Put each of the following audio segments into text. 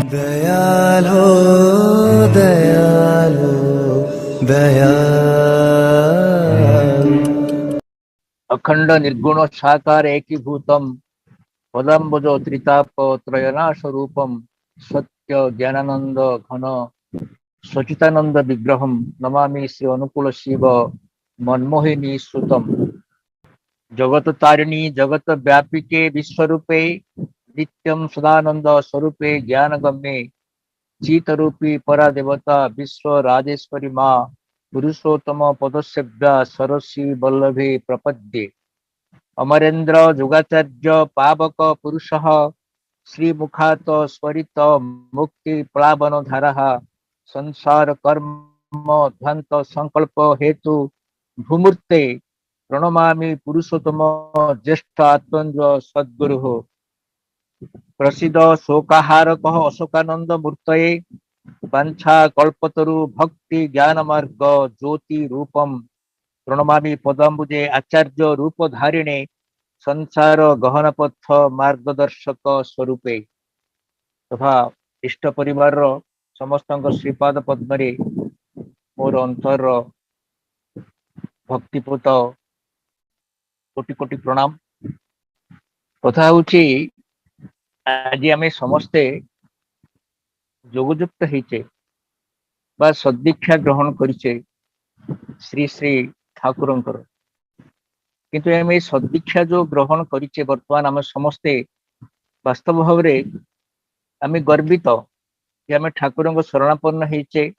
दयालो दयालो दयाल अखंड निर्गुण साकार एकीभूतम पदम्बुजो त्रिताप त्रयनाशरूपम सत्य ज्ञानानंद घन सचितानंद विग्रहम नमामि श्री अनुकूल शिव मनमोहिनी सुतम जगत तारिणी जगत व्यापिके विश्वरूपे नित्यं सदानंद स्वरूपे ज्ञान गम्ये चित रूपी परा देवता विश्व राजेश्वरी माँ पुरुषोत्तम पदसेव्या सरसी वल्लभे प्रपद्ये अमरेन्द्र जुगाचार्य पावक पुरुष श्री मुखात स्वरित मुक्ति प्लावन धारा संसार कर्म ध्वंत संकल्प हेतु भूमूर्ते प्रणमामि पुरुषोत्तम ज्येष्ठ आत्मज सद्गुरु प्रसिद्ध शोकाहारक अशोकानंद मूर्तये वाछा कल्पतरु भक्ति ज्ञान मार्ग ज्योति रूपम प्रणमामि पदाम्बुजे आचार्य रूप धारिणे संसार गहन पथ मार्गदर्शक स्वरूपे तथा इष्ट परिवार समस्त श्रीपाद पद्म मोर अंतर भक्तिपूत कोटि कोटि प्रणाम। कथा हूँ आज आम समस्ते जोगयुक्त होचे बा सदीक्षा ग्रहण करिचे श्री श्री ठाकुरंकर किंतु आम सदीक्षा जो ग्रहण करिचे वर्तमान आम समस्ते वास्तव भाव आम गर्वित कि आम ठाकुर शरणापन्न होचे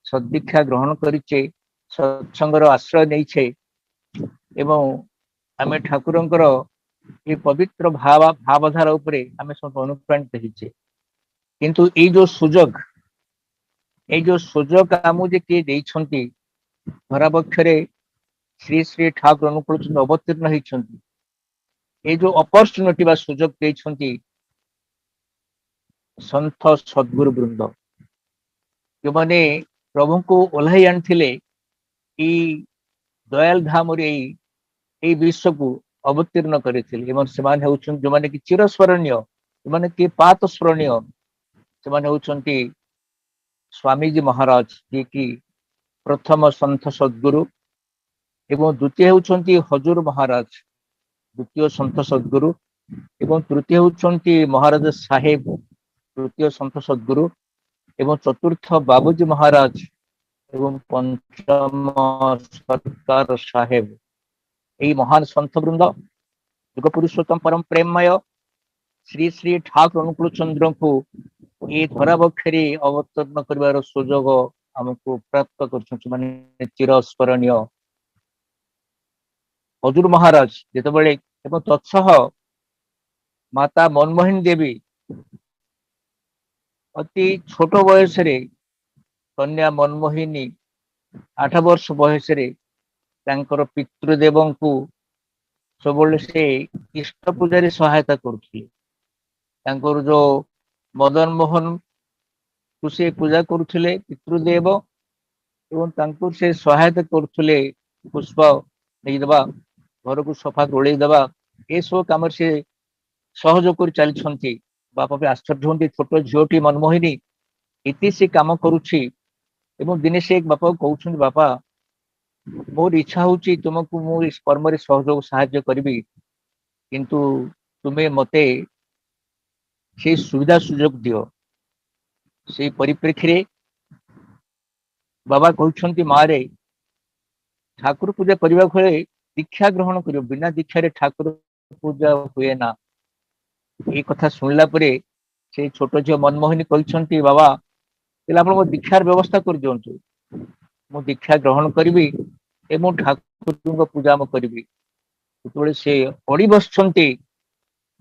सदीक्षा ग्रहण करिचे सत्संगर आश्रय नहींचे एवं आम ठाकुरंकर ये पवित्र भावधारा उपरे आम सब अनुप्राणित होचे किंतु ये जो सुजोग आमको किए देइछंती धरा बक्षरे श्री श्री ठाकुर अनुकूल चंद्र अवतीर्ण होती ये जो अपॉर्चुनिटी बा सुजोग देइछंती संत सद्गुरु वृंद जो माने प्रभु को ओल्हाई आनी दयाल धाम ये विश्व को अवतीर्ण करते जो माने कि चिरस्मरणीय जो माने कि पात स्मरणीय से स्वामीजी महाराज जी की प्रथम संत सद्गुरु एवं द्वितीय होती हजूर महाराज द्वितीय संत सद्गुरु एवं तृतीय होती महाराज साहेब तृतीय संत सद्गुरु एवं चतुर्थ बाबूजी महाराज एवं पंचम सरकार साहेब यही महान संत वृंद युग पुरुषोत्तम परम प्रेममय श्री श्री ठाकुर अनुकूल चंद्र को ये धरा बक्षरे अवतरण कर सुजोग आमको प्राप्त कर चिरस्मरणीय हजूर महाराज जितेबले तत्सह माता मनमोहन देवी अति छोट बयस कन्या मनमोहिनी 8 वर्ष बयस पितृदेव को सब से इष्ट पूजा सहायता कर जो मदन मोहन को से पूजा करुले पितृदेव एवं से सहायता करुले पुष्प नहीं दबा घर को सफा गोलैदबा ये सब कम से सहयोग कर चलती बापा भी आश्चर्य होती छोट झीटी मनमोहिनी इति से कम करुच्ची दिने से एक बापा कहते बापा मोर इच्छा हूँ तुमको मु इस कर्म सहयोग साहाय्य करी किंतु तुम्हें मते से सुविधा सुजोग दियो से परिप्रेक्षी रे बाबा कहते मारे ठाकुर पूजा करने दीक्षा ग्रहण कर बिना दीक्षा रे ठाकुर पूजा हुए ना ये कथा शुणला से छोट झील मनमोहनी कहते बाबा आप दीक्षार व्यवस्था कर दिंतु मु दीक्षा ग्रहण करी ठाकुर पूजा करी जो से अड़ी बस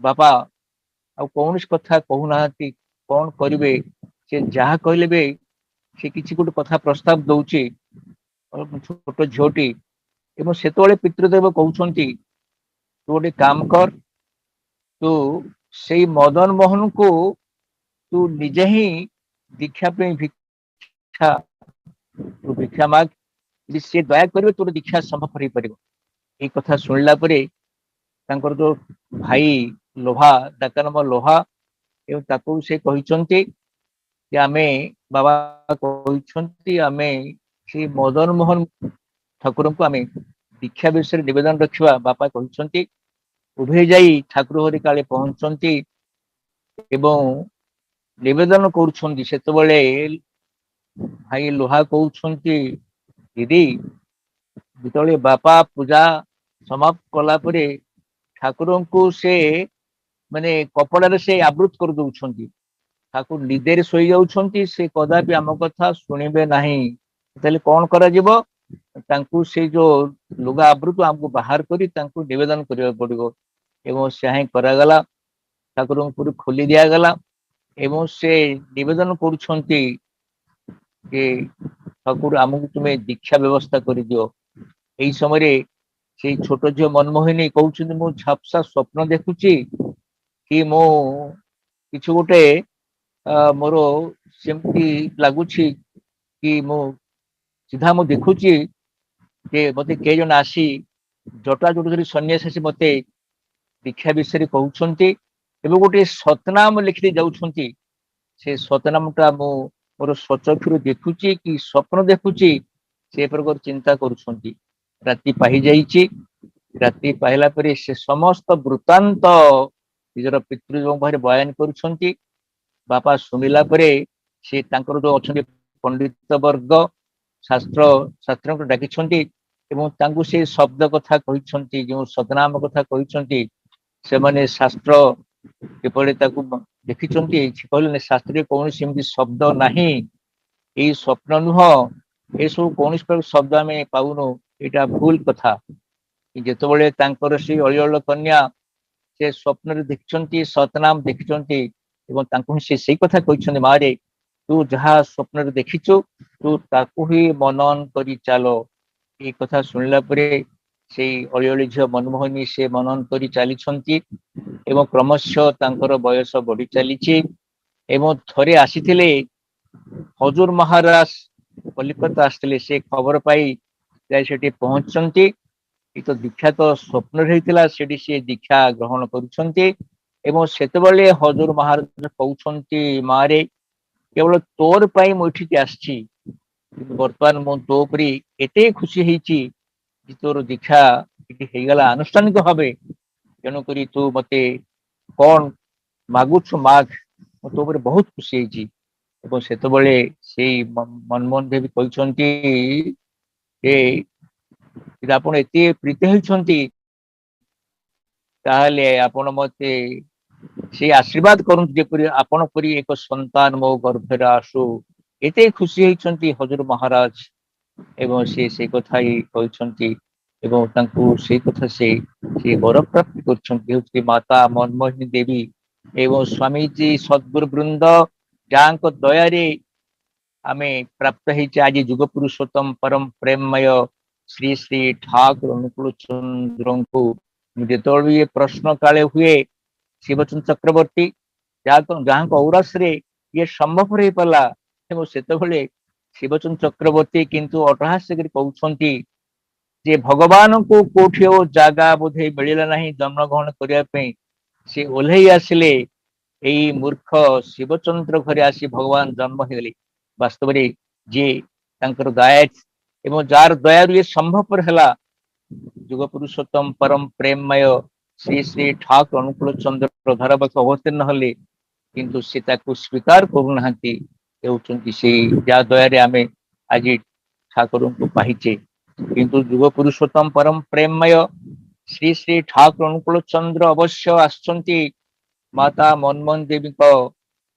बापा आ कौन कथा कहूना कौन करेंगे से जहाँ कहले भी से किसी गोटे कथा प्रस्ताव दौची छोट झीटी से पितृदेव कहते तू गोटे काम कर तू से मदन मोहन को तू निजे ही दीक्षा भिक्षा तू भिक्षा माग सी दया कर तोर दीक्षा संभव हो पार ये कथा शुणला जो भाई लोहा डाका नाम लोहा ଏବଂ ତାକୁ ସେ କହିଛନ୍ତି ଯେ ଆମେ ବାବା କହିଛନ୍ତି ଆମେ ଶ୍ରୀ ମଦନ ମୋହନ ଠାକୁରଙ୍କୁ ଆମେ ଦୀକ୍ଷା ବିଷୟରେ ନିବେଦନ ରଖିବା। ବାପା କହିଛନ୍ତି ଉଭୟ ଯାଇ ଠାକୁର ଘରେ କାଳେ ପହଞ୍ଚନ୍ତି ଏବଂ ନିବେଦନ କରୁଛନ୍ତି। ସେତେବେଳେ ଭାଇ ଲୁହା କହୁଛନ୍ତି ଦିଦି ଯେତେବେଳେ ବାପା ପୂଜା ସମାପ୍ତ କଲା ପରେ ଠାକୁରଙ୍କୁ ସେ ମାନେ କପଡାରେ ସେ ଆବୃତ କରିଦଉଛନ୍ତି। ଠାକୁର ନିଦେରେ ଶୋଇଯାଉଛନ୍ତି, ସେ କଦାପି ଆମ କଥା ଶୁଣିବେ ନାହିଁ। ତାହେଲେ କଣ କରାଯିବ? ତାଙ୍କୁ ସେଇ ଯୋଉ ଲୁଗା ଆବୃତ ଆମକୁ ବାହାର କରି ତାଙ୍କୁ ନିବେଦନ କରିବାକୁ ପଡିବ ଏବଂ ସେହା ହିଁ କରାଗଲା। ଠାକୁରଙ୍କୁ ଖୋଲି ଦିଆଗଲା ଏବଂ ସେ ନିବେଦନ କରୁଛନ୍ତି ଯେ ଠାକୁର ଆମକୁ ତୁମେ ଦୀକ୍ଷା ବ୍ୟବସ୍ଥା କରିଦିଅ। ଏଇ ସମୟରେ ସେଇ ଛୋଟ ଝିଅ ମନମୋହିନୀ କହୁଛନ୍ତି ମୁଁ ଝାପ୍ସା ସ୍ୱପ୍ନ ଦେଖୁଛି କି ମୁଁ କିଛି ଗୋଟେ ମୋର ସେମିତି ଲାଗୁଛି କି ମୁଁ ସିଧା ମୁଁ ଦେଖୁଛି ଯେ ମତେ କେହି ଜଣେ ଆସି ଜଟା ଜଟି ଧରି ସନ୍ନ୍ୟାସ ଆସି ମତେ ଦୀକ୍ଷା ବିଷୟରେ କହୁଛନ୍ତି ଏବଂ ଗୋଟେ ସତନାମ ଲେଖିଦେଇ ଯାଉଛନ୍ତି। ସେ ସତନାମ ଟା ମୁଁ ମୋର ସ୍ୱଚକ୍ଷୁରୁ ଦେଖୁଛି କି ସ୍ୱପ୍ନ ଦେଖୁଛି ସେ ପ୍ରକାର ଚିନ୍ତା କରୁଛନ୍ତି। ରାତି ପାହି ଯାଇଛି। ରାତି ପାହିଲା ପରେ ସେ ସମସ୍ତ ବୃତ୍ତାନ୍ତ ନିଜର ପିତୃଙ୍କ ପାଖରେ ବୟାନ କରୁଛନ୍ତି। ବାପା ଶୁଣିଲା ପରେ ସେ ତାଙ୍କର ଯୋଉ ଅଛନ୍ତି ପଣ୍ଡିତ ବର୍ଗ ଶାସ୍ତ୍ରଙ୍କୁ ଡାକିଛନ୍ତି ଏବଂ ତାଙ୍କୁ ସେ ଶବ୍ଦ କଥା କହିଛନ୍ତି, ଯେଉଁ ସଦନାମ କଥା କହିଛନ୍ତି। ସେମାନେ ଶାସ୍ତ୍ର କିଭଳି ତାକୁ ଦେଖିଛନ୍ତି କହିଲେ ଶାସ୍ତ୍ରରେ କୌଣସି ଏମିତି ଶବ୍ଦ ନାହିଁ। ଏଇ ସ୍ୱପ୍ନ ନୁହଁ, ଏସବୁ କୌଣସି ପ୍ରକାର ଶବ୍ଦ ଆମେ ପାଉନୁ, ଏଇଟା ଭୁଲ କଥା। ଯେତେବେଳେ ତାଙ୍କର ସେଇ ଅଳିଅଳ କନ୍ୟା ସେ ସ୍ୱପ୍ନରେ ଦେଖିଛନ୍ତି, ସତନାମ ଦେଖିଛନ୍ତି ଏବଂ ତାଙ୍କୁ ସେ ସେଇ କଥା କହିଛନ୍ତି ମାରେ ତୁ ଯାହା ସ୍ୱପ୍ନରେ ଦେଖିଛୁ ତୁ ତାକୁ ହିଁ ମନନ କରି ଚାଲ। ଏଇ କଥା ଶୁଣିଲା ପରେ ସେଇ ଅଳିଅଳି ଝିଅ ମନମୋହିନୀ ସେ ମନନ କରି ଚାଲିଛନ୍ତି ଏବଂ କ୍ରମଶଃ ତାଙ୍କର ବୟସ ବଢି ଚାଲିଛି ଏବଂ ଥରେ ଆସିଥିଲେ ହଜୁର ମହାରାଜ କଲିକତା ଆସିଥିଲେ। ସେ ଖବର ପାଇ ଯାଇ ସେଠି ପହଞ୍ଚିଛନ୍ତି। ଏ ତ ଦୀକ୍ଷା ତ ସ୍ୱପ୍ନରେ ହେଇଥିଲା, ସେଠି ସେ ଦୀକ୍ଷା ଗ୍ରହଣ କରୁଛନ୍ତି ଏବଂ ସେତେବେଳେ ହଜୁର ମହାରାଜ କହୁଛନ୍ତି ମାରେ କେବଳ ତୋର ପାଇଁ ମୁଁ ଏଠିକି ଆସିଛି, କିନ୍ତୁ ବର୍ତ୍ତମାନ ମୁଁ ତୋ ଉପରେ ଏତେ ଖୁସି ହେଇଛି ଯେ ତୋର ଦୀକ୍ଷା ଏଠି ହେଇଗଲା ଆନୁଷ୍ଠାନିକ ଭାବେ। ତେଣୁକରି ତୁ ମତେ କଣ ମାଗୁଛୁ ମାଗ, ମୁଁ ତୋ ଉପରେ ବହୁତ ଖୁସି ହେଇଛି। ଏବଂ ସେତେବେଳେ ସେଇ ମନମୋହନ ଦେବୀ କହିଛନ୍ତି ଯେ ଯଦି ଆପଣ ଏତେ ପ୍ରୀତ ହେଇଛନ୍ତି ତାହେଲେ ଆପଣ ମତେ ସେ ଆଶୀର୍ବାଦ କରନ୍ତୁ ଯେପରି ଆପଣ ପରି ଏକ ସନ୍ତାନ ମୋ ଗର୍ଭରେ ଆସୁ। ଏତେ ଖୁସି ହେଇଛନ୍ତି ହଜୁର ମହାରାଜ ଏବଂ ସେ ସେଇ କଥା ହିଁ କହିଛନ୍ତି ଏବଂ ତାଙ୍କୁ ସେଇ କଥା ସେ ବର ପ୍ରାପ୍ତି କରୁଛନ୍ତି। ହେଉଛି ମାତା ମନମୋହିନୀ ଦେବୀ ଏବଂ ସ୍ୱାମୀଜୀ ସଦ୍ଗୁରୁ ବୃନ୍ଦ ଯାହାଙ୍କ ଦୟାରେ ଆମେ ପ୍ରାପ୍ତ ହେଇଛେ ଆଜି ଯୁଗ ପୁରୁଷୋତ୍ତମ ପରମ ପ୍ରେମମୟ ଶ୍ରୀ ଶ୍ରୀ ଠାକୁର ଅନୁକୂଳ ଚନ୍ଦ୍ରଙ୍କୁ ଯେତେବେଳେ ବି ଏ ପ୍ରଶ୍ନ କାଳେ ହୁଏ ଶିବଚନ୍ଦ୍ର ଚକ୍ରବର୍ତ୍ତୀ ଯାହାଙ୍କ ଔରସରେ ଇଏ ସମ୍ଭବ ହେଇପାରିଲା ଏବଂ ସେତେବେଳେ ଶିବଚନ୍ଦ୍ର ଚକ୍ରବର୍ତ୍ତୀ କିନ୍ତୁ ଅଟହାସ୍ୟ କରି କହୁଛନ୍ତି ଯେ ଭଗବାନଙ୍କୁ କୋଉଠି ଆଉ ଜାଗା ବୋଧେ ମିଳିଲା ନାହିଁ ଜନ୍ମଗ୍ରହଣ କରିବା ପାଇଁ। ସେ ଓହ୍ଲେଇ ଆସିଲେ ଏଇ ମୂର୍ଖ ଶିବଚନ୍ଦ୍ର ଘରେ ଆସି ଭଗବାନ ଜନ୍ମ ହେଇଗଲେ। ବାସ୍ତବରେ ଯିଏ ତାଙ୍କର ଦୟା ଏବଂ ଯାହାର ଦୟାରୁ ଇଏ ସମ୍ଭବପର ହେଲା ଯୁଗ ପୁରୁଷୋତ୍ତମ ପରମ ପ୍ରେମମୟ ଶ୍ରୀ ଶ୍ରୀ ଠାକୁର ଅନୁକୂଳ ଚନ୍ଦ୍ର ଧରା ପାଖେ ଅବତୀର୍ଣ୍ଣ ହେଲେ କିନ୍ତୁ ସେ ତାକୁ ସ୍ୱୀକାର କରୁନାହାନ୍ତି। ହେଉଛନ୍ତି ସେଇ ଯାହା ଦୟାରେ ଆମେ ଆଜି ଠାକୁରଙ୍କୁ ପାଇଛେ। କିନ୍ତୁ ଯୁଗ ପୁରୁଷୋତ୍ତମ ପରମ ପ୍ରେମମୟ ଶ୍ରୀ ଶ୍ରୀ ଠାକୁର ଅନୁକୂଳ ଚନ୍ଦ୍ର ଅବଶ୍ୟ ଆସିଛନ୍ତି ମାତା ମନମୋହନ ଦେବୀଙ୍କ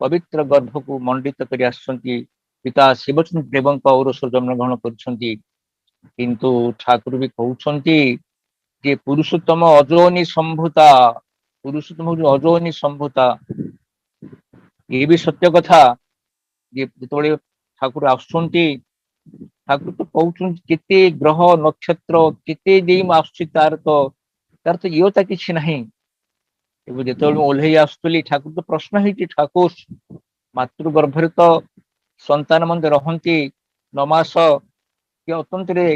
ପବିତ୍ର ଗର୍ଭକୁ ମଣ୍ଡିତ କରି ଆସିଛନ୍ତି। ପିତା ଶିବଚନ୍ଦ୍ର ଦେବଙ୍କ ଔରସ ଜନ୍ମଗ୍ରହଣ କରିଛନ୍ତି। କିନ୍ତୁ ଠାକୁର ବି କହୁଛନ୍ତି ଯେ ପୁରୁଷୋତ୍ତମ ଅଯୋନି ସମ୍ଭୂତା, ପୁରୁଷୋତ୍ତମ ହଉଛି ଅଯୋନି ସମ୍ଭୂତା। ଏ ବି ସତ୍ୟ କଥା ଯେ ଯେତେବେଳେ ଠାକୁର ଆସୁଛନ୍ତି ଠାକୁର ତ କହୁଛନ୍ତି କେତେ ଗ୍ରହ ନକ୍ଷତ୍ର କେତେ ଦେଇ ମୁଁ ଆସୁଛି ତାର ତ ଇୟତା କିଛି ନାହିଁ। ଏବେ ଯେତେବେଳେ ମୁଁ ଓହ୍ଲେଇ ଆସୁଥିଲି ଠାକୁର ତ ପ୍ରଶ୍ନ ହେଇଛି ଠାକୁର ମାତୃ ଗର୍ଭରେ ତ ସନ୍ତାନ ମାନେ ରହନ୍ତି 9 ମାସ କି ଅତନ୍ତରେ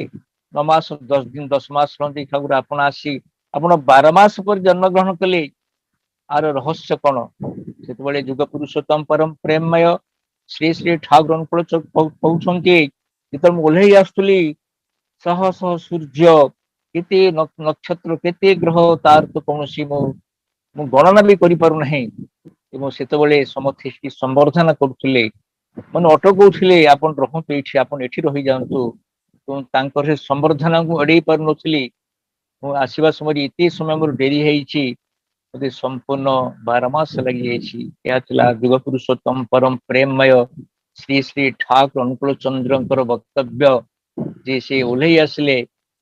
9 ମାସ 10 ଦିନ 10 ମାସ ରହନ୍ତି। ଠାକୁର ଆପଣ ଆସି ଆପଣ 12 ମାସ ପରେ ଜନ୍ମଗ୍ରହଣ କଲେ ଆର ରହସ୍ୟ କଣ? ସେତେବେଳେ ଯୁଗ ପୁରୁଷୋତ୍ତମ ପରମ ପ୍ରେମମୟ ଶ୍ରୀ ଶ୍ରୀ ଠାକୁର ଅନୁକୂଳ କହୁଛନ୍ତି, ଯେତେବେଳେ ମୁଁ ଓହ୍ଲେଇ ଆସୁଥିଲି ଶହ ଶହ ସୂର୍ଯ୍ୟ, କେତେ ନକ୍ଷତ୍ର, କେତେ ଗ୍ରହ, ତାର ତ କୌଣସି ମୁଁ ଗଣନା ବି କରିପାରୁନାହିଁ। ଏବଂ ସେତେବେଳେ ସମସ୍ତେ ସମ୍ବର୍ଦ୍ଧନା କରୁଥିଲେ, ମାନେ ଅଟକଉଥିଲେ, ଆପଣ ରହନ୍ତୁ ଏଇଠି, ଆପଣ ଏଠି ରହିଯାଆନ୍ତୁ। ତାଙ୍କର ସେ ସମ୍ବର୍ଦ୍ଧନାକୁ ଏଡେଇ ପାରୁନଥିଲି। ମୁଁ ଆସିବା ସମୟରେ ଏତେ ସମୟ ମୋର ଡେରି ହେଇଛି, ମତେ ସମ୍ପୂର୍ଣ୍ଣ 12 ମାସ ଲାଗିଯାଇଛି। ଏହା ଥିଲା ଯୁଗ ପୁରୁଷୋତ୍ତମ ପରମ ପ୍ରେମମୟ ଶ୍ରୀ ଶ୍ରୀ ଠାକୁର ଅନୁକୂଳ ଚନ୍ଦ୍ରଙ୍କର ବକ୍ତବ୍ୟ, ଯେ ସେ ଓହ୍ଲେଇ ଆସିଲେ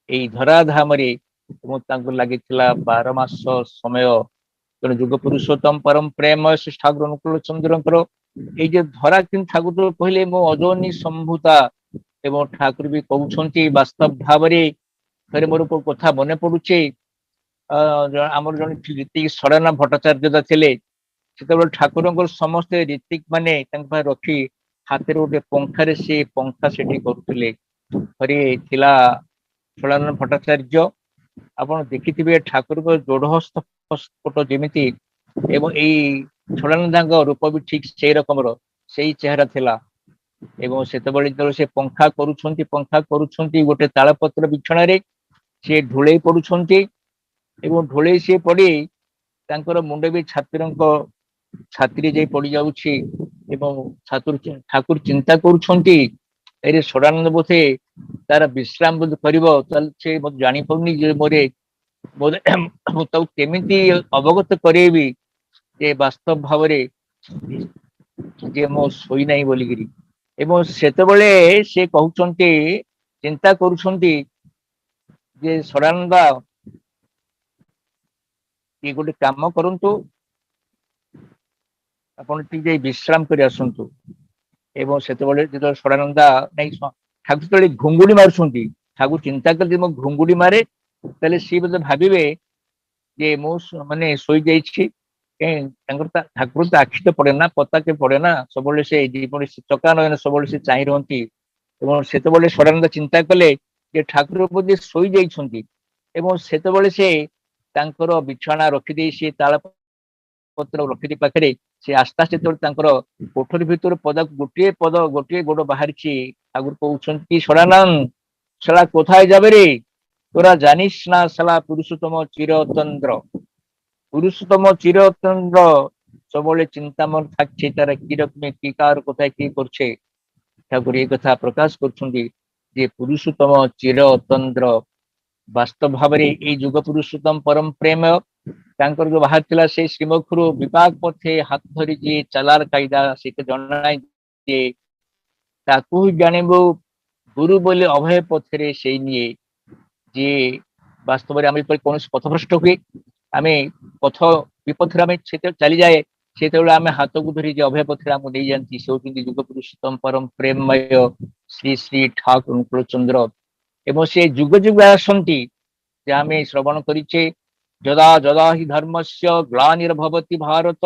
ଏଇ ଧରାଧାମରେ ଏବଂ ତାଙ୍କୁ ଲାଗିଥିଲା 12 ମାସ ସମୟ। ତେଣୁ ଯୁଗ ପୁରୁଷୋତ୍ତମ ପରମ ପ୍ରେମମୟ ଶ୍ରୀ ଠାକୁର ଅନୁକୂଳ ଚନ୍ଦ୍ରଙ୍କର ଏଇ ଯେ ଧରା କିନ୍ତୁ ଠାକୁର କହିଲେ ମୋ ଅଯୋନି ସମ୍ଭୂତା, ଏବଂ ଠାକୁର ବି କହୁଛନ୍ତି ବାସ୍ତବ ଭାବରେ। ଥରେ ମୋର କଥା ମନେ ପଡୁଛି, ଆମର ଜଣେ ରୀତିକ ଷଡ଼ାନ ଭଟ୍ଟାଚାର୍ଯ୍ୟ ଥିଲେ। ସେତେବେଳେ ଠାକୁରଙ୍କର ସମସ୍ତେ ରୀତିକ ମାନେ ତାଙ୍କ ପାଇଁ ରଖି ହାତରେ ଗୋଟେ ପଙ୍ଖାରେ ସେ ପଙ୍ଖା ସେଠି କରୁଥିଲେ। ଥରେ ଥିଲା ଷଡ଼ାନନ ଭଟ୍ଟାଚାର୍ଯ୍ୟ, ଆପଣ ଦେଖିଥିବେ ଠାକୁରଙ୍କ ଯୋଡ ହସ୍ତ ଫଟ ଯେମିତି, ଏବଂ ଏଇ ଷଡ଼ାନନ୍ଦାଙ୍କ ରୂପ ବି ଠିକ ସେଇ ରକମର, ସେଇ ଚେହେରା ଥିଲା। ଏବଂ ସେତେବେଳେ ଯେତେବେଳେ ସେ ପଙ୍ଖା କରୁଛନ୍ତି ଗୋଟେ ତାଳପତ୍ର ବିଛଣାରେ ସେ ଢୁଳେଇ ପଡୁଛନ୍ତି, ଏବଂ ଢୁଳେଇ ସିଏ ପଡି ତାଙ୍କର ମୁଣ୍ଡ ବି ଛାତିରେ ଯାଇ ପଡି ଯାଉଛି। ଏବଂ ଠାକୁର ଚିନ୍ତା କରୁଛନ୍ତି, ଏରେ ଷଡ଼ାନନ୍ଦ ବୋଧେ ତାର ବିଶ୍ରାମ ବୋଧେ କରିବ, ତାହେଲେ ସେ ଜାଣିପାରୁନି ଯେ ମୁଁ ତାକୁ କେମିତି ଅବଗତ କରେଇବି ଯେ ବାସ୍ତବ ଭାବରେ ଯେ ମୁଁ ଶୋଇନାହିଁ ବୋଲିକିରି। ଏବଂ ସେତେବେଳେ ସେ କହୁଛନ୍ତି, ଚିନ୍ତା କରୁଛନ୍ତି ଯେ ଷଡ଼ାନନ୍ଦ, କିଏ ଗୋଟେ କାମ କରନ୍ତୁ, ଆପଣ ଟିକେ ଯାଇ ବିଶ୍ରାମ କରି ଆସନ୍ତୁ। ଏବଂ ସେତେବେଳେ ଯେତେବେଳେ ଷଡ଼ାନନ୍ଦା ନାଇଁ ଠାକୁର ଯେତେବେଳେ ଘୁଙ୍ଗୁଡି ମାରୁଛନ୍ତି, ଠାକୁର ଚିନ୍ତା କଲେ ମୁଁ ଘୁଙ୍ଗୁଡି ମାରେ ତାହେଲେ ସିଏ ବୋଧେ ଭାବିବେ ଯେ ମୁଁ ମାନେ ଶୋଇଯାଇଛି। ତାଙ୍କର ଠାକୁର ତ ଆଖି ତ ପଡେ ନା, ପତାକେ ପଡେ ନା, ସବୁବେଳେ ସେ ଚକା ନୟନ ସବୁବେଳେ ସେ ଚାହିଁ ରୁହନ୍ତି। ଏବଂ ସେତେବେଳେ ଷଡ଼ାନନ୍ଦ ଚିନ୍ତା କଲେ ଯେ ଠାକୁର ବୋଧେ ଶୋଇ ଯାଇଛନ୍ତି। ଏବଂ ସେତେବେଳେ ସେ ତାଙ୍କର ବିଛଣା ରଖିଦେଇ, ସେ ତାଳ ପତ୍ର ରଖିଦେଇ ପାଖରେ ସେ ଆସ୍ତେ ଆସ୍ତେ ଯେତେବେଳେ ତାଙ୍କର କୋଠରୀ ଭିତରୁ ଗୋଟିଏ ଗୋଡ ବାହାରିଛି, ଠାକୁର କହୁଛନ୍ତି ଷଡ଼ାନନ୍ଦ শালা কোথায় যাবে রে, তোরা জানিস না শালা পুরুষোত্তম চিরতন্দ্র। পুরুষোত্তম চিরতন্দ্র ସବୁବେଳେ ଚିନ୍ତାମନ থাকছে, তারা কি রকমে কি কার কোথায় কি করছে। ঠাকুর এই কথা প্রকাশ କରୁଛନ୍ତି যে পুরুষোত্তମ চিরতন্দ্ର, ବାସ୍ତବ ଭାବରେ ଏଇ ଯୁଗ ପୁରୁଷୋତ୍ତମ ପରମ ପ୍ରେମ ତାଙ୍କର ଯୋଉ ବାହାରିଥିଲା ସେଇ ଶ୍ରୀମୁଖରୁ ବିପାକ ପଥେ ହାତ ଧରି ଯିଏ ଚାଲାର କାଇଦା ସେ ଜଣାଇ ଯେ ତାକୁ ଜାଣିବୁ ଗୁରୁ ବୋଲି ଅଭୟ ପଥରେ ସେଇ ନିଏ। ଯିଏ ବାସ୍ତବରେ ଆମେ କୌଣସି ପଥଭ୍ରଷ୍ଟ ହୁଏ, ଆମେ ପଥ ବିପଥରେ ଆମେ ସେତେବେଳେ ଚାଲିଯାଏ, ସେତେବେଳେ ଆମେ ହାତକୁ ଧରି ଯେ ଅଭୟ ପଥରେ ଆମକୁ ନେଇଯାଆନ୍ତି, ସେ ହଉଛନ୍ତି ଯୁଗ ପୁରୁଷୋତ୍ତମ ପରମ ପ୍ରେମମୟ ଶ୍ରୀ ଶ୍ରୀ ଠାକୁର ଅନୁକୂଳ ଚନ୍ଦ୍ର। ଏବଂ ସେ ଯୁଗ ଯୁଗ ଆସନ୍ତି, যে ଆମେ ଶ୍ରବଣ କରିଛେ, ଯଦା ଯଦା ହି ଧର୍ମସ୍ୟ ଗ୍ଲାନିର୍ଭବତି ଭାରତ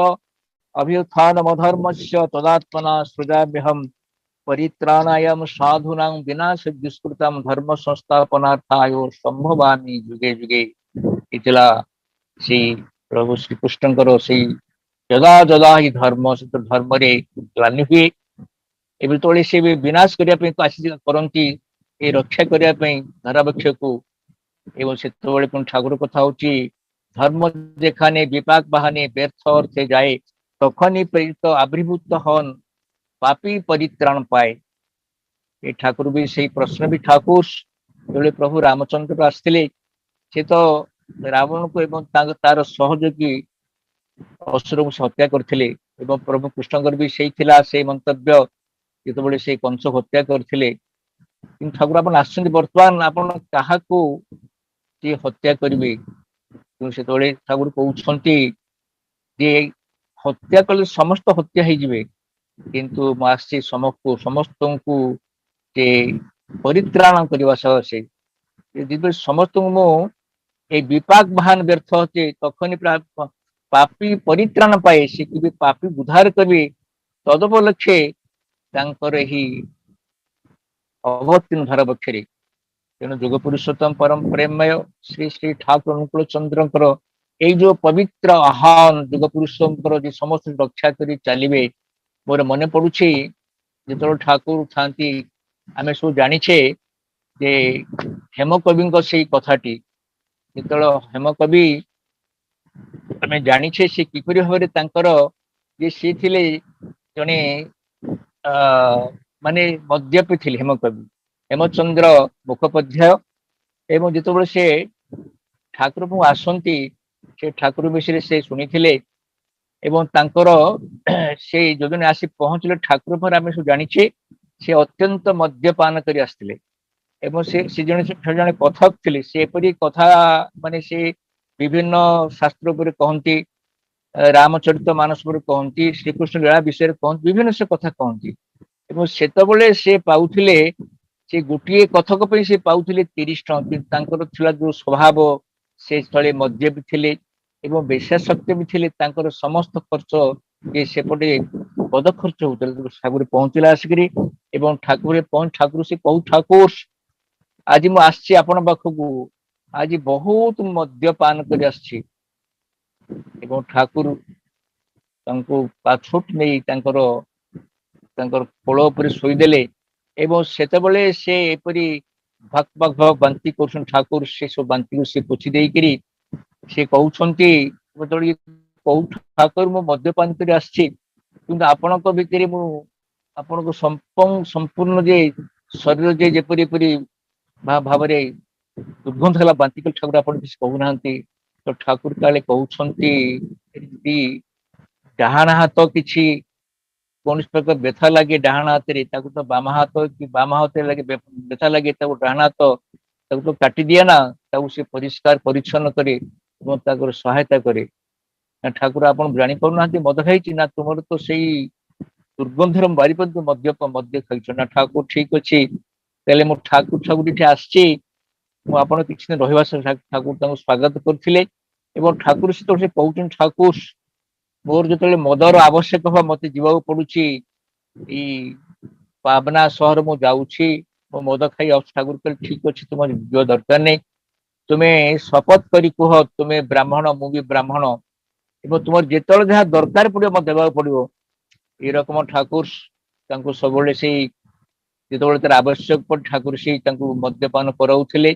ଅଭ୍ୟୁତ୍ଥାନମଧର୍ମସ୍ୟ ତଦାତ୍ମନା ସୃଜାମ୍ୟହମ୍ ପରିତ୍ରାଣାୟ ସାଧୁନାଂ ବିନାଶ ଦୁଷ୍କୃତମ୍ ଧର୍ମ ସଂସ୍ଥାପନାର୍ଥାୟ ସମ୍ଭବାମି ଯୁଗେ ଯୁଗେ। ଏଥିଲା ସେଇ ପ୍ରଭୁ ଶ୍ରୀକୃଷ୍ଣଙ୍କର ସେଇ ଯଦା ଯଦା ହି ଧର୍ମରେ ଗ୍ଲାନି ହୁଏ, ଏବେ ଯେତେବେଳେ ସେ ବିନାଶ କରିବା ପାଇଁ ଆସି କରନ୍ତି, ଏ ରକ୍ଷା କରିବା ପାଇଁ ଧାରାବକ୍ଷକୁ। এবং সেତେବେଳେ কোন ঠাকুর কথা হচ্ছে, ধর্ম যেখানে বিপাক বাহানে ব্যর্থ অর্থে যায়, তখনই প্রেরিত আবির্ভূত হন পাপী পরিত্রাণ পায়। ଏ ଠାକୁର ବି ସେଇ ପ୍ରଶ୍ନ ବି ଠାକୁର ଯେତେବେଳେ ପ୍ରଭୁ ରାମଚନ୍ଦ୍ର ଆସିଥିଲେ, ସେ ତ ରାବଣକୁ ଏବଂ ତାର ସହଯୋଗୀ ଅସୁରଙ୍କୁ ହତ୍ୟା କରିଥିଲେ। ଏବଂ ପ୍ରଭୁ କୃଷ୍ଣଙ୍କର ବି ସେଇ ଥିଲା ସେଇ ମନ୍ତବ୍ୟ, ଯେତେବେଳେ ସେଇ କଂସ ହତ୍ୟା କରିଥିଲେ। କିନ୍ତୁ ଠାକୁର ଆପଣ ଆସିଛନ୍ତି, ବର୍ତ୍ତମାନ ଆପଣ କାହାକୁ ଯିଏ ହତ୍ୟା କରିବେ। ସେତେବେଳେ ଠାକୁର କହୁଛନ୍ତି ଯେ ହତ୍ୟା କଲେ ସମସ୍ତ ହତ୍ୟା ହେଇଯିବେ, କିନ୍ତୁ ମୁଁ ଆସିଛି ସମସ୍ତଙ୍କୁ ଯେ ପରିତ୍ରାଣ କରିବା ସକାଶେ। ଯେତେବେଳେ ସମସ୍ତଙ୍କୁ ମୁଁ এই বিপাক বাহান ব্যর্থ হচ্ছে, তখনই পাপী পরিত্রাণ পাଏ, ସେ କେବେ ପାପୀ ଉଦ୍ଧାର କରିବେ ତଦୁପଲକ୍ଷେ ତାଙ୍କର ଏହି ଅବତୀର୍ଣ୍ଣ ଧାରା ପକ୍ଷରେ। ତେଣୁ ଯୁଗ ପୁରୁଷୋତ୍ତମ ପରମ ପ୍ରେମମୟ ଶ୍ରୀ ଶ୍ରୀ ଠାକୁର ଅନୁକୂଳ ଚନ୍ଦ୍ରଙ୍କର এই जो पवित्र आह्वान जुग पुरुषଙ୍କର ଯେ ସମସ୍ତେ ରକ୍ଷା କରି ଚାଲିବେ ମୋର ମନେ ପଡୁଛି ଯେତେବେଳେ ଠାକୁର ଥାନ୍ତି ଆମେ ସବୁ ଜାଣିଛେ ଯେ ହେମକବିଙ୍କ ସେଇ କଥାଟି ଯେତେବେଳେ ହେମକବି ଆମେ ଜାଣିଛେ ସେ କିପରି ଭାବରେ ତାଙ୍କର ଯେ ସେ ଥିଲେ ଜଣେ ଅ ମାନେ ମଦ୍ୟପି ଥିଲେ ହେମକବି ହେମଚନ୍ଦ୍ର ମୁଖୋପାଧ୍ୟାୟ ଏବଂ ଯେତେବେଳେ ସେ ଠାକୁରଙ୍କୁ ଆସନ୍ତି ସେ ଠାକୁର ବିଷୟରେ ସେ ଶୁଣିଥିଲେ ଏବଂ ତାଙ୍କର ସେ ଯୋଜନା ଆସି ପହଞ୍ଚିଲେ ଠାକୁର ପରେ ଆମେ ସବୁ ଜାଣିଛେ ସେ ଅତ୍ୟନ୍ତ ମଦ୍ୟପାନ କରି ଆସିଥିଲେ ଏବଂ ସେ ଜଣେ କଥକ ଥିଲେ ସେ ଏପରି କଥା ମାନେ ସେ ବିଭିନ୍ନ ଶାସ୍ତ୍ର ଉପରେ କହନ୍ତି ରାମଚରିତ ମାନସ ଉପରେ କହନ୍ତି ଶ୍ରୀକୃଷ୍ଣ ଲୀଳା ବିଷୟରେ କହନ୍ତି ବିଭିନ୍ନ ସେ କଥା କହନ୍ତି ଏବଂ ସେତେବେଳେ ସେ ପାଉଥିଲେ ସେ ଗୋଟିଏ କଥକ ପାଇଁ ସେ ପାଉଥିଲେ 30 ଟଙ୍କା କିନ୍ତୁ ତାଙ୍କର ଥିଲା ଯୋଉ ସ୍ୱଭାବ ସେ ସ୍ଥଳେ ମଦ୍ୟପି ଥିଲେ ଏବଂ ବେଶ୍ୟା ଶକ୍ତି ବି ଥିଲେ ତାଙ୍କର ସମସ୍ତ ଖର୍ଚ୍ଚ ଯେ ସେପଟେ ପଦ ଖର୍ଚ୍ଚ ହଉଥିଲା ଠାକୁର ପହଞ୍ଚିଲା ଆସିକିରି ଏବଂ ଠାକୁର ସେ କହୁ ଠାକୁର ଆଜି ମୁଁ ଆସିଛି ଆପଣ ପାଖକୁ ଆଜି ବହୁତ ମଦ୍ୟପାନ କରି ଆସିଛି ଏବଂ ଠାକୁର ତାଙ୍କୁ ପାଛୋଟ ନେଇ ତାଙ୍କର କୋଳ ଉପରେ ଶୋଇଦେଲେ ଏବଂ ସେତେବେଳେ ସେ ଏପରି ଭକ୍ ଭକ୍ ଭକ୍ ବାନ୍ତି କରୁଛନ୍ତି ଠାକୁର ସେ ସବୁ ବାନ୍ତିକୁ ସେ ପୋଛି ଦେଇକିରି ସେ କହୁଛନ୍ତି କୋଉ ଠାକୁର ମୁଁ ମଦ୍ୟପାନ କରି ଆସିଛି କିନ୍ତୁ ଆପଣଙ୍କ ଭିତରେ ମୁଁ ଆପଣଙ୍କୁ ସମ୍ପୂର୍ଣ୍ଣ ଯେ ଶରୀର ଯେ ଯେପରି ଏପରି ଭାବରେ ଦୁର୍ଗନ୍ଧ ହେଲା ବାନ୍ତି କଲେ ଠାକୁର ଆପଣ କିଛି କହୁନାହାନ୍ତି ତ ଠାକୁର କାଳେ କହୁଛନ୍ତି ଡାହାଣ ହାତ କିଛି କୌଣସି ପ୍ରକାର ବ୍ୟଥା ଲାଗେ ଡାହାଣ ହାତରେ ତାକୁ ତ ବାମ ହାତରେ ଲାଗେ ବ୍ୟଥା ଲାଗେ ତାକୁ ଡାହାଣ ହାତ ତାକୁ ତ କାଟି ଦିଏ ନା ତାକୁ ସେ ପରିଷ୍କାର ପରିଚ୍ଛନ୍ନ କରେ ଏବଂ ତାଙ୍କର ସହାୟତା କରେ ନା ଠାକୁର ଆପଣ ଜାଣିପାରୁନାହାନ୍ତି ମଦ ଖାଇଛି ନା ତୁମର ତ ସେଇ ଦୁର୍ଗନ୍ଧର ବାରିପଦ ମଦ୍ୟ ଖାଇଛ ନା ଠାକୁର ଠିକ ଅଛି ତାହେଲେ ମୁଁ ଠାକୁର ଏଠି ଆସିଛି ମୁଁ ଆପଣ କିଛି ଦିନ ରହିବା ଠାକୁର ତାଙ୍କୁ ସ୍ୱାଗତ କରିଥିଲେ ଏବଂ ଠାକୁର ସେ କହୁଛନ୍ତି ଠାକୁର ମୋର ଯେତେବେଳେ ମଦର ଆବଶ୍ୟକ ହବ ମତେ ଯିବାକୁ ପଡୁଛି ଏଇ ପାବନା ସହର ମୁଁ ଯାଉଛି ମୁଁ ମଦ ଖାଇ ଆସୁଛି ଠାକୁର କହିଲେ ଠିକ ଅଛି ତୁମର ଯିବା ଦରକାର ନାହିଁ ତୁମେ ଶପଥ କରି କୁହ ତୁମେ ବ୍ରାହ୍ମଣ ମୁଁ ବି ବ୍ରାହ୍ମଣ ଏବଂ ତୁମର ଯେତେବେଳେ ଯାହା ଦରକାର ପଡିବ ମତେ ଦେବାକୁ ପଡିବ ଏରକମ ଠାକୁର ତାଙ୍କୁ ସବୁବେଳେ ସେଇ ଯେତେବେଳେ ତାର ଆବଶ୍ୟକ ପଡେ ଠାକୁର ସେଇ ତାଙ୍କୁ ମଦ୍ୟପାନ କରାଉଥିଲେ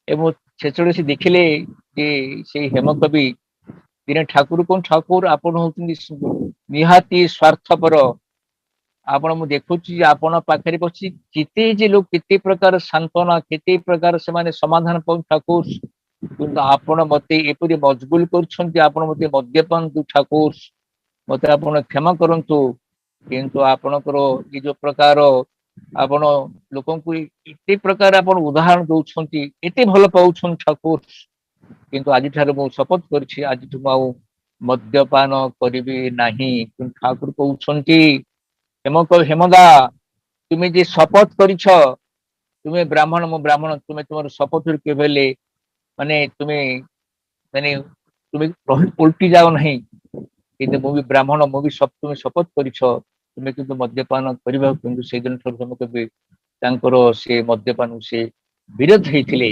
ଏବଂ ସେତେବେଳେ ସେ ଦେଖିଲେ ଯେ ସେଇ ହେମକବି ଦିନେ ଠାକୁର କଣ ଠାକୁର ଆପଣ ହଉଛନ୍ତି ନିହାତି ସ୍ୱାର୍ଥପର ଆପଣ ମୁଁ ଦେଖୁଛି ଯେ ଆପଣ ପାଖରେ ବସି କେତେ ଯେ ଲୋକ କେତେ ପ୍ରକାର ସାନ୍ତ୍ୱନା କେତେ ପ୍ରକାର ସେମାନେ ସମାଧାନ ପାଉଛନ୍ତି ଠାକୁର କିନ୍ତୁ ଆପଣ ମତେ ଏପରି ମଜବୁଲ କରୁଛନ୍ତି ଆପଣ ମତେ ମଦ୍ୟପାନ ଠାକୁର ମତେ ଆପଣ କ୍ଷମା କରନ୍ତୁ କିନ୍ତୁ ଆପଣଙ୍କର ଏ ଯୋଉ ପ୍ରକାର ଆପଣ ଲୋକଙ୍କୁ ଏତେ ପ୍ରକାର ଆପଣ ଉଦାହରଣ ଦଉଛନ୍ତି ଏତେ ଭଲ ପାଉଛନ୍ତି ଠାକୁର କିନ୍ତୁ ଆଜିଠାରୁ ମୁଁ ଶପଥ କରିଛି ଆଜିଠୁ ମୁଁ ଆଉ ମଦ୍ୟପାନ କରିବି ନାହିଁ କିନ୍ତୁ ଠାକୁର କହୁଛନ୍ତି ହେମଦା ତୁମେ ଯେ ଶପଥ କରିଛ ତୁମେ ବ୍ରାହ୍ମଣ ମୁଁ ବ୍ରାହ୍ମଣ ତୁମେ ତୁମର ଶପଥରୁ କେବେ ହେଲେ ମାନେ ତୁମେ ଓଲଟି ଯାଅ ନାହିଁ କିନ୍ତୁ ମୁଁ ବି ବ୍ରାହ୍ମଣ ମୁଁ ବି ତୁମେ ଶପଥ କରିଛ ତୁମେ କିନ୍ତୁ ମଦ୍ୟପାନ କରିବାକୁ କିନ୍ତୁ ସେଇଦିନ ଠାରୁ ତମେ କେବେ ତାଙ୍କର ସେ ମଦ୍ୟପାନକୁ ସେ ବିରୋଧ ହେଇଥିଲେ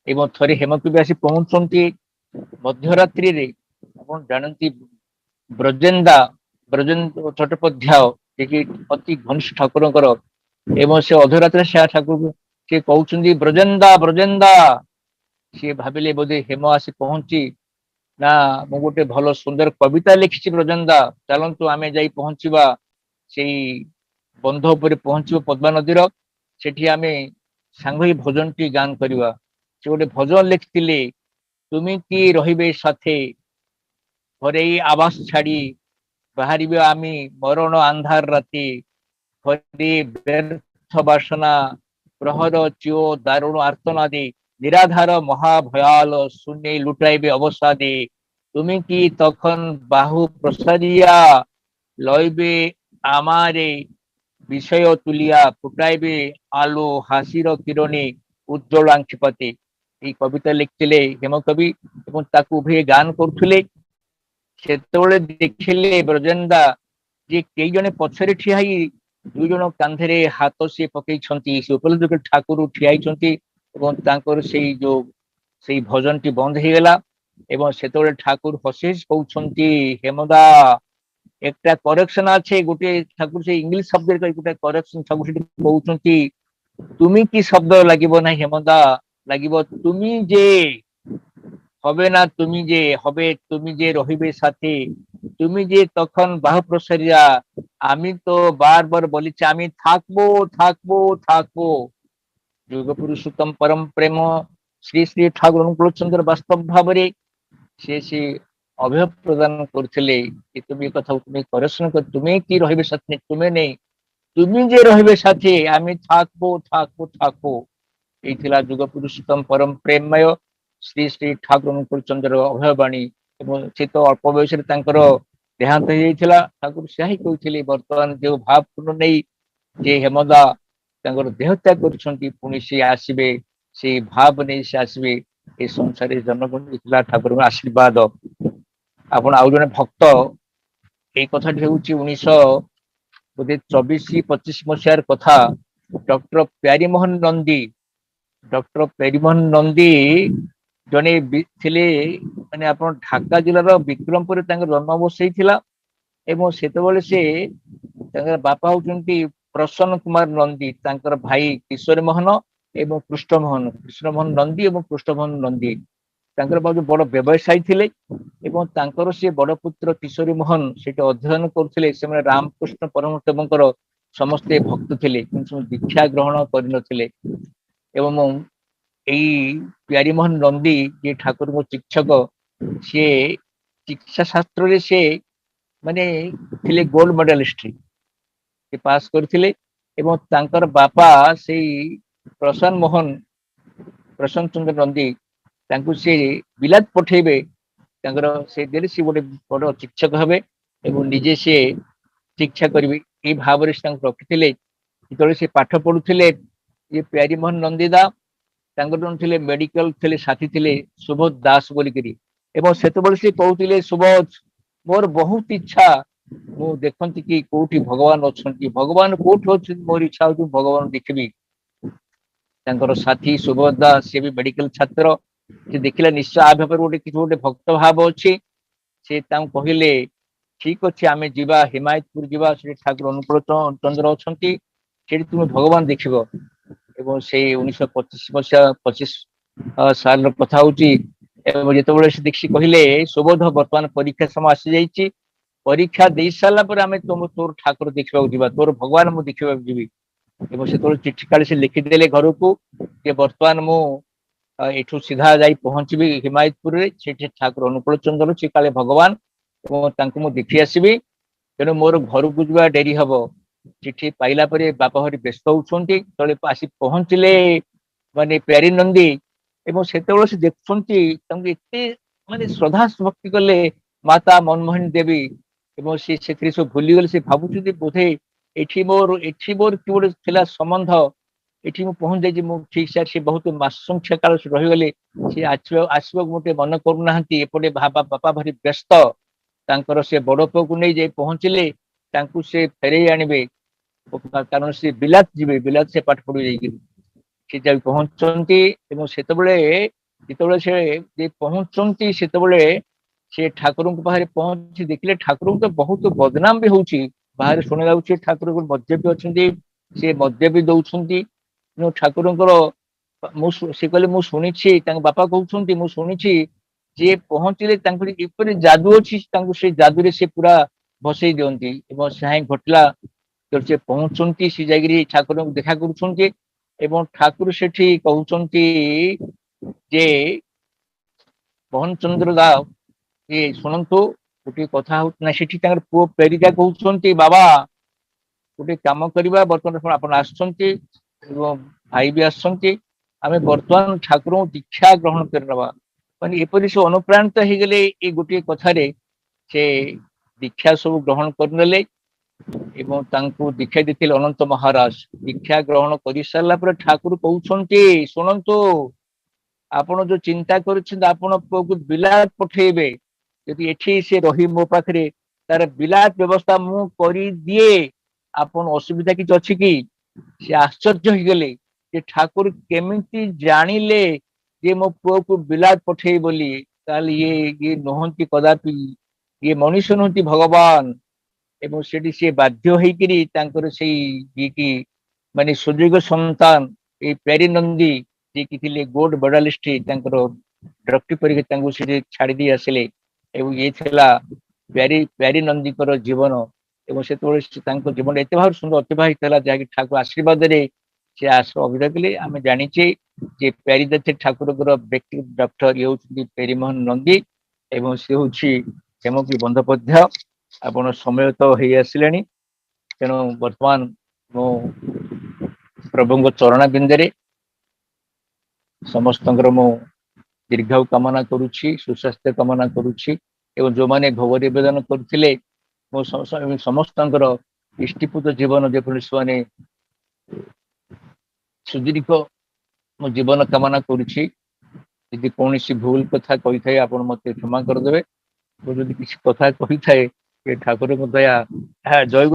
ଏବଂ ଥରେ ହେମକବି ଆସି ପହଞ୍ଚୁଛନ୍ତି ମଧ୍ୟରାତ୍ରିରେ ଆପଣ ଜାଣନ୍ତି ବ୍ରଜେନ୍ଦ୍ର ଚଟ୍ଟୋପାଧ୍ୟାୟ ଯିଏକି ଅତି ଘନିଷ୍ଠ ଠାକୁରଙ୍କର ଏବଂ ସେ ଅଧରାତ୍ରରେ ସେ ଠାକୁରଙ୍କୁ ସେ କହୁଛନ୍ତି ବ୍ରଜେନ୍ଦା ସିଏ ଭାବିଲେ ବୋଧେ ହେମ ଆସି ପହଞ୍ଚି ନା ମୁଁ ଗୋଟେ ଭଲ ସୁନ୍ଦର କବିତା ଲେଖିଛି ବ୍ରଜେନ୍ଦା ଚାଲନ୍ତୁ ଆମେ ଯାଇ ପହଞ୍ଚିବା ସେଇ ବନ୍ଧ ଉପରେ ପହଞ୍ଚିବ ପଦ୍ମା ନଦୀର ସେଠି ଆମେ ସାଙ୍ଗ ହେଇ ଭଜନଟି ଗାନ କରିବା ସେ ଗୋଟେ ଭଜନ ଲେଖିଥିଲେ ତୁମେ କି ରହିବେ ସାଥେ ଘରେଇ ଆବାସ ଛାଡି ବାହାରିବେ ଆମେ ମରଣ ଅନ୍ଧାର ରାତି ଘରେ ବ୍ୟର୍ଥ ବାସନା ପ୍ରହର ଚିଓ ଦାରୁଣ ଆର୍ତ୍ତନାଦୀ নিরাধার মহাভয়াল শূন্যে লুটাইবে অবসাদে তুমি কি তখন বাহু প্রসারিয়া লইবে আমারে বিষয় তুলিয়া ফুটাইবে আলো হাসির কিরণে উজ্জ্বল আংক্ষিপাতে এই কবিতা লিখছিলে হেমকবি এবং তাকে উভয়ে গান করুଥିଲେ ସେତେବେଳେ ଦେଖିଲେ ବ୍ରଜେନ୍ଦା ଯେ କେଇ ଜଣେ ପଛରେ ଠିଆ ହେଇ ଦୁଇ ଜଣ କାନ୍ଧରେ ହାତ ସିଏ ପକେଇଛନ୍ତି ସେ ଉପଲବ୍ଧ ଠାକୁର ଠିଆ ହେଇଛନ୍ତି ଏବଂ ତାଙ୍କର ସେଇ ଭଜନଟି ବନ୍ଦ ହେଇଗଲା এবং সেତେବେଳେ ঠাকুর হসি কହୁଛନ୍ତି হেমদা একটা করেকশন আছে গোটে ঠাকুর ସେ ଇଂଲିଶ ଶବ୍ଦରେ ଗୋଟେ କରେକ୍ସନ ଠାକୁର ସେଠି କହୁଛନ୍ତି তুমি কি শব্দ লাগিব না হেমদা লাগিব তুমি যে হবে না তুমি যে হবে তুমি যে রহিবে সাথে তুমি যে তখন বাহু প্রসারিয়া আমি তো বারবার বলেছি আমি থাকবো থাকবো থাকবো যুগ পুরুষোত্তম পরম প্রেম শ্রী শ্রী ঠাকুর অনুকূল চন্দ্র বাস্তব ভাବରେ ସେ ଅଭୟ ପ୍ରଦାନ କରୁଥିଲେ କି তুমি କଥା তুমি କରେକ୍ସନ କର তুমি কি রহিবে সাথে তুমি নেই তুমি যে রহিবে সাথে আমি থাকবো থাকবো থাকবো এই ଥିଲା ଯୁଗ ପୁରୁଷୋତ୍ତମ ପରମ ପ୍ରେମମୟ ଶ୍ରୀ ଶ୍ରୀ ଠାକୁର ଅନୁକୂଳ ଚନ୍ଦ୍ର ଅଭୟ ବାଣୀ ଏବଂ ସେ ତ ଅଳ୍ପ ବୟସରେ ତାଙ୍କର ଦେହାନ୍ତ ହେଇଯାଇଥିଲା ଠାକୁର ସେୟା ହିଁ କହୁଥିଲେ ବର୍ତ୍ତମାନ ଯୋଉ ଭାବପୂର୍ଣ୍ଣ ନେଇ ଯେ ହେମଦା ତାଙ୍କର ଦେହ ତ୍ୟାଗ କରିଛନ୍ତି ପୁଣି ସେ ଆସିବେ ସେଇ ଭାବ ନେଇ ସେ ଆସିବେ ଏ ସଂସାରରେ ଜନ୍ମଗ୍ରହଣ ହେଇଥିଲା ଠାକୁରଙ୍କ ଆଶୀର୍ବାଦ ଆପଣ ଆଉ ଜଣେ ଭକ୍ତ ଏଇ କଥାଟି ହେଉଛି 1924-25 ମସିହାର କଥା ଡକ୍ଟର ପ୍ୟାରୀମୋହନ ନନ୍ଦୀ ଡକ୍ଟର ପ୍ୟାରୀମୋହନ ନନ୍ଦୀ ଜଣେ ଥିଲେ ମାନେ ଆପଣ ଢାକା ଜିଲ୍ଲାର ବିକ୍ରମପୁରରେ ତାଙ୍କ ଜନ୍ମ ବସେଇଥିଲା ଏବଂ ସେତେବେଳେ ସେ ତାଙ୍କର ବାପା ହଉଛନ୍ତି ପ୍ରସନ୍ନ କୁମାର ନନ୍ଦୀ ତାଙ୍କର ଭାଇ କିଶୋର ମୋହନ ଏବଂ କୃଷ୍ଣମୋହନ ନନ୍ଦୀ ଏବଂ କୃଷ୍ଣମୋହନ ନନ୍ଦୀ ତାଙ୍କର ବହୁତ ବଡ ବ୍ୟବସାୟୀ ଥିଲେ ଏବଂ ତାଙ୍କର ସେ ବଡ ପୁତ୍ର କିଶୋରୀ ମୋହନ ସେଠି ଅଧ୍ୟୟନ କରୁଥିଲେ ସେମାନେ ରାମକୃଷ୍ଣ ପରମହଂସଙ୍କର ସମସ୍ତେ ଭକ୍ତ ଥିଲେ କିନ୍ତୁ ଦୀକ୍ଷା ଗ୍ରହଣ କରିନଥିଲେ ଏବଂ ଏଇ ପ୍ୟାରୀମୋହନ ନନ୍ଦୀ ଯିଏ ଠାକୁରଙ୍କ ଶିକ୍ଷକ ସିଏ ଚିକିତ୍ସା ଶାସ୍ତ୍ରରେ ସେ ମାନେ ଥିଲେ ଗୋଲ୍ଡ ମେଡାଲିଷ୍ଟ ସେ ପାସ୍ କରିଥିଲେ ଏବଂ ତାଙ୍କର ବାପା ସେଇ ପ୍ରସନ୍ନ ଚନ୍ଦ୍ର ନନ୍ଦୀ ତାଙ୍କୁ ସେ ବିଲାତ ପଠେଇବେ ତାଙ୍କର ସେ ଦେଲେ ସେ ଗୋଟେ ବଡ ଶିକ୍ଷକ ହେବେ ଏବଂ ନିଜେ ସେ ଶିକ୍ଷା କରିବେ ଏଇ ଭାବରେ ସେ ତାଙ୍କୁ ରଖିଥିଲେ ଯେତେବେଳେ ସେ ପାଠ ପଢୁଥିଲେ ये प्यारीमोहन नंदीदा ତାଙ୍କର ଜଣେ ଥିଲେ ମେଡିକାଲ ଥିଲେ ସାଥୀ ଥିଲେ ସୁବୋଧ ଦାସ ବୋଲିକିରି ଏବଂ ସେତେବେଳେ ସେ କହୁଥିଲେ ସୁବୋଧ ମୋର ବହୁତ ଇଚ୍ଛା ମୁଁ ଦେଖନ୍ତି କି କୋଉଠି ଭଗବାନ ଅଛନ୍ତି ଭଗବାନ କୋଉଠି ଅଛନ୍ତି ମୋର ଇଚ୍ଛା ହଉଛି ଭଗବାନ ଦେଖିବି ତାଙ୍କର ସାଥୀ ସୁବୋଧ ଦାସ ସେ ବି ମେଡିକାଲ ଛାତ୍ର ସେ ଦେଖିଲା ନିଶ୍ଚୟ ଆ ଭାବରେ ଗୋଟେ କିଛି ଗୋଟେ ଭକ୍ତ ଭାବ ଅଛି ସେ ତାଙ୍କୁ କହିଲେ ଠିକ ଅଛି ଆମେ ଯିବା ହିମାୟତପୁର ଯିବା ସେଠି ଠାକୁର ଅନୁକୂଳ ଚନ୍ଦ୍ର ଅଛନ୍ତି ସେଠି ତୁମେ ଭଗବାନ ଦେଖିବ ଏବଂ ସେଇ 1925 ସାଲର କଥା ହଉଛି ଏବଂ ଯେତେବେଳେ ସେ ଦେଖି କହିଲେ ସୁବୋଧ ବର୍ତ୍ତମାନ ପରୀକ୍ଷା ସମୟ ଆସିଯାଇଛି ପରୀକ୍ଷା ଦେଇ ସାରିଲା ପରେ ଆମେ ତୋର ଠାକୁର ଦେଖିବାକୁ ଯିବା ତୋର ଭଗବାନ ମୁଁ ଦେଖିବାକୁ ଯିବି ଏବଂ ସେତେବେଳେ ଚିଠି କାଳି ସେ ଲେଖିଦେଲେ ଘରକୁ ଯେ ବର୍ତ୍ତମାନ ମୁଁ ଏଠୁ ସିଧା ଯାଇ ପହଞ୍ଚିବି ହିମାୟତପୁରରେ ସେଠି ଠାକୁର ଅନୁକୂଳ ଚନ୍ଦ୍ର ସେ କାଳେ ଭଗବାନ ଏବଂ ତାଙ୍କୁ ମୁଁ ଦେଖି ଆସିବି ତେଣୁ ମୋର ଘରକୁ ଯିବା ଡେରି ହବ ଚିଠି ପାଇଲା ପରେ ବାପା ଭାରି ବ୍ୟସ୍ତ ହଉଛନ୍ତି ତଳେ ଆସି ପହଞ୍ଚିଲେ ମାନେ ପ୍ୟାରୀ ନନ୍ଦୀ ଏବଂ ସେତେବେଳେ ସେ ଦେଖୁଛନ୍ତି ତାଙ୍କୁ ଏତେ ମାନେ ଶ୍ରଦ୍ଧା ଭକ୍ତି କଲେ ମାତା ମନମୋହିନୀ ଦେବୀ ଏବଂ ସେ ସେଥିରେ ସବୁ ଭୁଲିଗଲେ ସେ ଭାବୁଛନ୍ତି ବୋଧେ ଏଠି ମୋର କି ଗୋଟେ ଥିଲା ସମ୍ବନ୍ଧ ଏଠି ମୁଁ ପହଞ୍ଚି ଯାଇଛି ମୁଁ ଠିକ ସେ ବହୁତ ମାସଂଖ୍ୟା କାଳ ରହିଗଲେ ସେ ଆସିବାକୁ ଗୋଟେ ମନ କରୁନାହାନ୍ତି ଏପଟେ ବାପା ଭାରି ବ୍ୟସ୍ତ ତାଙ୍କର ସେ ବଡ ପୁଅକୁ ନେଇ ଯାଇ ପହଞ୍ଚିଲେ ତାଙ୍କୁ ସେ ଫେରେଇ ଆଣିବେ କାରଣ ସେ ବିଲାତ ଯିବେ ବିଲାତ ସେ ପାଠ ପଢି ଯାଇକିରି ସେ ଯାଇ ପହଞ୍ଚନ୍ତି ଏବଂ ସେତେବେଳେ ଯେତେବେଳେ ସେ ପହଞ୍ଚନ୍ତି ସେତେବେଳେ ସେ ଠାକୁରଙ୍କ ପାଖରେ ପହଞ୍ଚି ଦେଖିଲେ ଠାକୁରଙ୍କୁ ତ ବହୁତ ବଦନାମ ବି ହଉଛି ବାହାରେ ଶୁଣା ଯାଉଛି ଠାକୁରଙ୍କୁ ମଦ୍ୟପି ଅଛନ୍ତି ସେ ମଦ୍ୟପି ଦଉଛନ୍ତି ଠାକୁରଙ୍କର ସେ କହିଲେ ମୁଁ ଶୁଣିଛି ତାଙ୍କ ବାପା କହୁଛନ୍ତି ମୁଁ ଶୁଣିଛି ଯିଏ ପହଞ୍ଚିଲେ ତାଙ୍କର ଏପରି ଯାଦୁ ଅଛି ତାଙ୍କୁ ସେଇ ଯାଦୁରେ ସେ ପୁରା ଭସେଇ ଦିଅନ୍ତି ଏବଂ ସେହା ହିଁ ଘଟିଲା ସେ ପହଞ୍ଚୁଛନ୍ତି ସେ ଯାଇକିରି ଠାକୁରଙ୍କୁ ଦେଖା କରୁଛନ୍ତି ଏବଂ ଠାକୁର ସେଠି କହୁଛନ୍ତି ଯେ ମୋହନ ଚନ୍ଦ୍ର ଦାସ ଏ ଶୁଣନ୍ତୁ ଗୋଟେ କଥା ହଉଛି ନା ସେଠି ତାଙ୍କର ପୁଅ ପ୍ରେରିକା କହୁଛନ୍ତି ବାବା ଗୋଟେ କାମ କରିବା ବର୍ତ୍ତମାନ ଆପଣ ଆସୁଛନ୍ତି ଏବଂ ଭାଇ ବି ଆସୁଛନ୍ତି ଆମେ ବର୍ତ୍ତମାନ ଠାକୁରଙ୍କୁ ଦୀକ୍ଷା ଗ୍ରହଣ କରିନେବା ମାନେ ଏପରି ସେ ଅନୁପ୍ରାଣିତ ହେଇଗଲେ ଏଇ ଗୋଟିଏ କଥାରେ ସେ ଦୀକ୍ଷା ସବୁ ଗ୍ରହଣ କରିନେଲେ ଏବଂ ତାଙ୍କୁ ଦୀକ୍ଷା ଦେଇଥିଲେ ଅନନ୍ତ ମହାରାଜ ଦୀକ୍ଷା ଗ୍ରହଣ କରିସାରିଲା ପରେ ଠାକୁର କହୁଛନ୍ତି ଶୁଣନ୍ତୁ ଆପଣ ଯୋଉ ଚିନ୍ତା କରିଛନ୍ତି ଆପଣ ପୁଅକୁ ବିଲାତ ପଠେଇବେ ଯଦି ଏଠି ସେ ରହି ମୋ ପାଖରେ ତାର ବିଲାତ ବ୍ୟବସ୍ଥା ମୁଁ କରିଦିଏ ଆପଣ ଅସୁବିଧା କିଛି ଅଛି କି ସେ ଆଶ୍ଚର୍ଯ୍ୟ ହେଇଗଲେ ଯେ ଠାକୁର କେମିତି ଜାଣିଲେ ଯେ ମୋ ପୁଅକୁ ବିଲାତ ପଠେଇ ବୋଲି ତାହେଲେ ଇଏ ନୁହନ୍ତି କଦାପି, ଇଏ ମଣିଷ ନୁହନ୍ତି ଭଗବାନ। ଏବଂ ସେଠି ସିଏ ବାଧ୍ୟ ହେଇକିରି ତାଙ୍କର ସେଇ ଯିଏକି ମାନେ ସୁଯୋଗ ସନ୍ତାନ ଏଇ ପ୍ୟାରୀ ନନ୍ଦୀ ଯିଏକି ଥିଲେ ଗୋଲ୍ଡ ମେଡାଲିଷ୍ଟ, ତାଙ୍କର ଡକ୍ଟରୀ ପରୀକ୍ଷା ତାଙ୍କୁ ସେଠି ଛାଡି ଦେଇ ଆସିଲେ। ଏବଂ ଇଏ ଥିଲା ପ୍ୟାରୀ ନନ୍ଦୀଙ୍କର ଜୀବନ। ଏବଂ ସେତେବେଳେ ତାଙ୍କ ଜୀବନ ଏତେ ଭାବରେ ସୁନ୍ଦର ଅତିବାହିତ ହେଲା, ଯାହାକି ଠାକୁର ଆଶୀର୍ବାଦରେ ସେ ଆଶ୍ରମ ଅଭିନୟ କଲେ। ଆମେ ଜାଣିଛେ ଯେ ପ୍ୟାରୀଦାସ ଠାକୁରଙ୍କର ବ୍ୟକ୍ତି ଡକ୍ଟର ଇଏ ହଉଛନ୍ତି ପ୍ୟାରୀମୋହନ ନନ୍ଦୀ, ଏବଂ ସେ ହଉଛି ହେମଗିରି ବନ୍ଦ୍ୟୋପାଧ୍ୟାୟ। ଆପଣ ସମୟ ତ ହେଇ ଆସିଲେଣି, ତେଣୁ ବର୍ତ୍ତମାନ ମୁଁ ପ୍ରଭୁଙ୍କ ଚରଣ ବିନ୍ଦରେ ସମସ୍ତଙ୍କର ମୁଁ ଦୀର୍ଘାୟୁ କାମନା କରୁଛି, ସୁସ୍ୱାସ୍ଥ୍ୟ କାମନା କରୁଛି। ଏବଂ ଯୋଉମାନେ ଭୋଗ ନିବେଦନ କରିଥିଲେ, ମୁଁ ସମସ୍ତଙ୍କର ଇଷ୍ଟିପୂତ ଜୀବନ ଯେପରି ସେମାନେ ସୁଦୀର୍ଘ ମୁଁ ଜୀବନ କାମନା କରୁଛି। ଯଦି କୌଣସି ଭୁଲ କଥା କହିଥାଏ ଆପଣ ମତେ କ୍ଷମା କରିଦେବେ। ମୁଁ ଯଦି କିଛି କଥା କହିଥାଏ ଏ ଠାକୁରଙ୍କ ଦୟା, ଜୟ